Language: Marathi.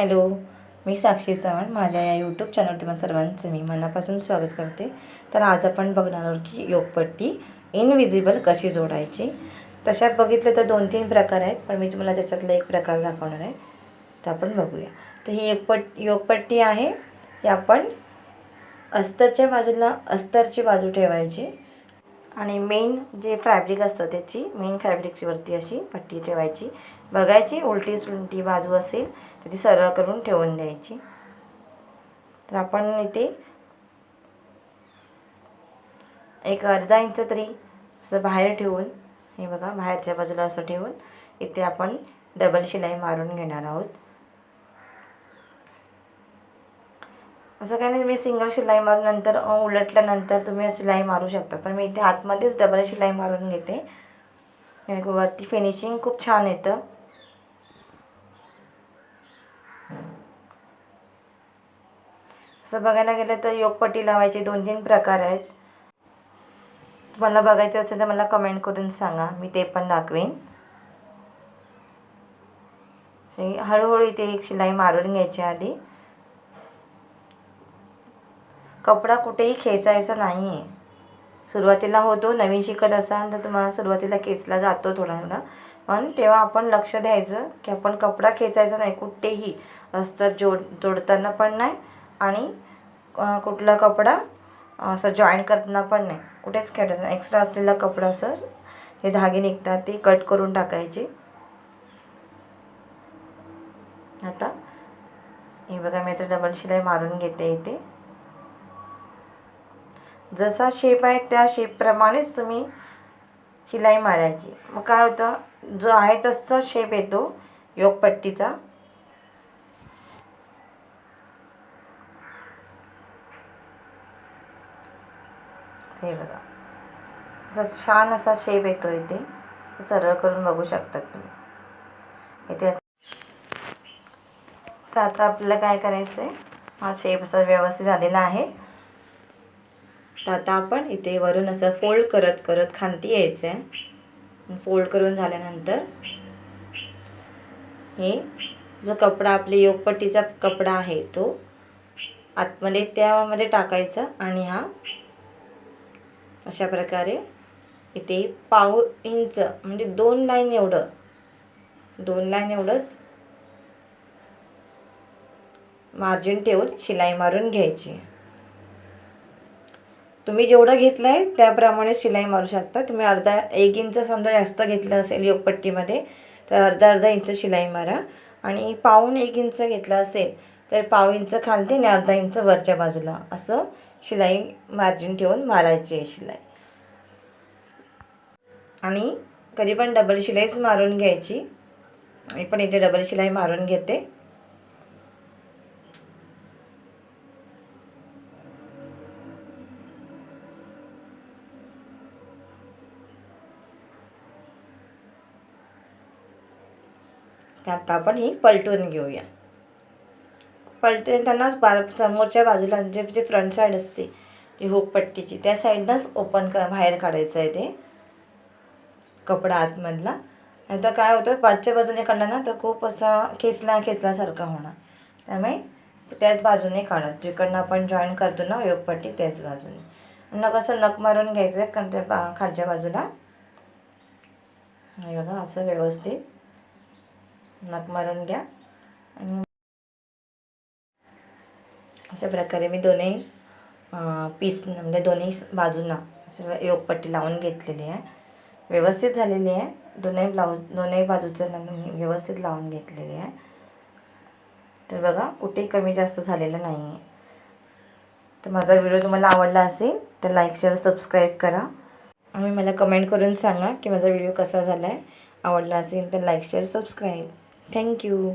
हॅलो, मी साक्षी चव्हाण. माझ्या या यूट्यूब चॅनलवर तुम्हा सर्वांचं मी मनापासून स्वागत करते. तर आज आपण बघणार आहोत की योगपट्टी इनविजिबल कशी जोडायची. तशात बघितलं तर 2-3 प्रकार आहेत, पण मी तुम्हाला त्याच्यातला एक प्रकार दाखवणार आहे. तर आपण बघूया. तर ही योगपट्टी आहे. ही आपण अस्तरच्या बाजूला अस्तरची बाजू ठेवायची आणि मेन जे फॅब्रिक असतं त्याची मेन फॅब्रिकची वरती अशी पट्टी ठेवायची. बघायची उलटी सुलटी बाजू असेल तर ती सरळ करून ठेवून द्यायची. तर आपण इथे एक अर्धा इंच तरी असं बाहेर ठेवून, हे बघा बाहेरच्या बाजूला असं ठेवून इथे आपण डबल शिलाई मारून घेणार आहोत. असं काही नाही, मी सिंगल शिलाई मारून नंतर उलटल्यानंतर तुम्ही शिलाई मारू शकता, पण मी इथे आतमध्येच डबल शिलाई मारून घेते. वरती फिनिशिंग खूप छान येतं. असं बघायला गेलं तर योगपट्टी लावायचे 2-3 प्रकार आहेत. तुम्हाला बघायचं असेल तर मला कमेंट करून सांगा, मी ते पण दाखवेन. हळूहळू इथे एक शिलाई मारून घ्यायची. आधी कपडा कुठेही खेचायचा नाही आहे. सुरुवातीला होतो, नवीन शिकत असाल तर तुम्हाला सुरुवातीला खेचला जातो थोडा थोडा, पण तेव्हा आपण लक्ष द्यायचं की आपण कपडा खेचायचा नाही कुठेही. अस्तर जोडताना पण नाही आणि कुठला कपडा असं जॉईन करताना पण नाही, कुठेच खेचायचं नाही. एक्स्ट्रा असलेला कपडा असं हे धागे निघतात ते कट करून टाकायचे. आता हे बघा, मी आता डबल शिलाई मारून घेते. इथे जसा शेप आहे त्या शेपप्रमाणेच तुम्ही शिलाई मारायची. मग काय होतं, जो आहे तसा शेप येतो योगपट्टीचा. हे बघा, असा छान असा शेप येतो. इथे सरळ करून बघू शकतात तुम्ही इथे. तर आता आपल्याला काय करायचं आहे, हा शेप असा व्यवस्थित झालेला आहे. तर आता आपण इथे वरून असं फोल्ड करत करत खांती यायचं आहे. फोल्ड करून झाल्यानंतर हे जो कपडा आपले योगपट्टीचा कपडा आहे तो आतमध्ये त्यामध्ये टाकायचा आणि हा अशा प्रकारे इथे पाव इंच म्हणजे 2 लाईन एवढंच मार्जिन ठेवून शिलाई मारून घ्यायची. तुम्ही जेवढं घेतलं आहे त्याप्रमाणे शिलाई मारू शकता. तुम्ही 1 इंच समजा जास्त घेतलं असेल योगपट्टीमध्ये तर अर्धा इंच शिलाई मारा, आणि पाऊण 1 इंच घेतलं असेल तर पाव इंच खालती आणि अर्धा इंच वरच्या बाजूला असं शिलाई मार्जिन ठेवून मारायची आहे शिलाई. आणि कधी पण डबल शिलाईच मारून घ्यायची. मी पण इथे डबल शिलाई मारून घेते. तर आता आपण ही पलटून घेऊया. पलटताना समोरच्या बाजूला जे फ्रंट साईड असते जी हुकपट्टीची त्या साईडनंच बाहेर काढायचं आहे ते कपडा आतमधला. आता काय होतं, पाठच्या बाजूने काढला ना तर खूप असा खेचल्यासारखा होणार. त्यामुळे त्याच बाजूने काढत, जिकडनं आपण जॉईन करतो ना योगपट्टी त्याच बाजूने. नक असं नक मारून घ्यायचं आहे त्या खालच्या बाजूला. हे बघा, असं व्यवस्थित नक मारून घ्या. आणि अशा प्रकारे मी दोन्ही पीस म्हणजे दोन्ही बाजूंना योगपट्टी लावून घेतलेली आहे. व्यवस्थित झालेली आहे. दोन्ही बाजूचं मी व्यवस्थित लावून घेतलेली आहे. तर बघा, कुठेही कमी जास्त झालेलं नाही आहे. तर माझा व्हिडिओ तुम्हाला आवडला असेल तर लाईक शेअर सबस्क्राईब करा आणि मला कमेंट करून सांगा की माझा व्हिडिओ कसा झाला आहे. आवडला असेल तर लाईक शेअर सबस्क्राईब. थँक्यू.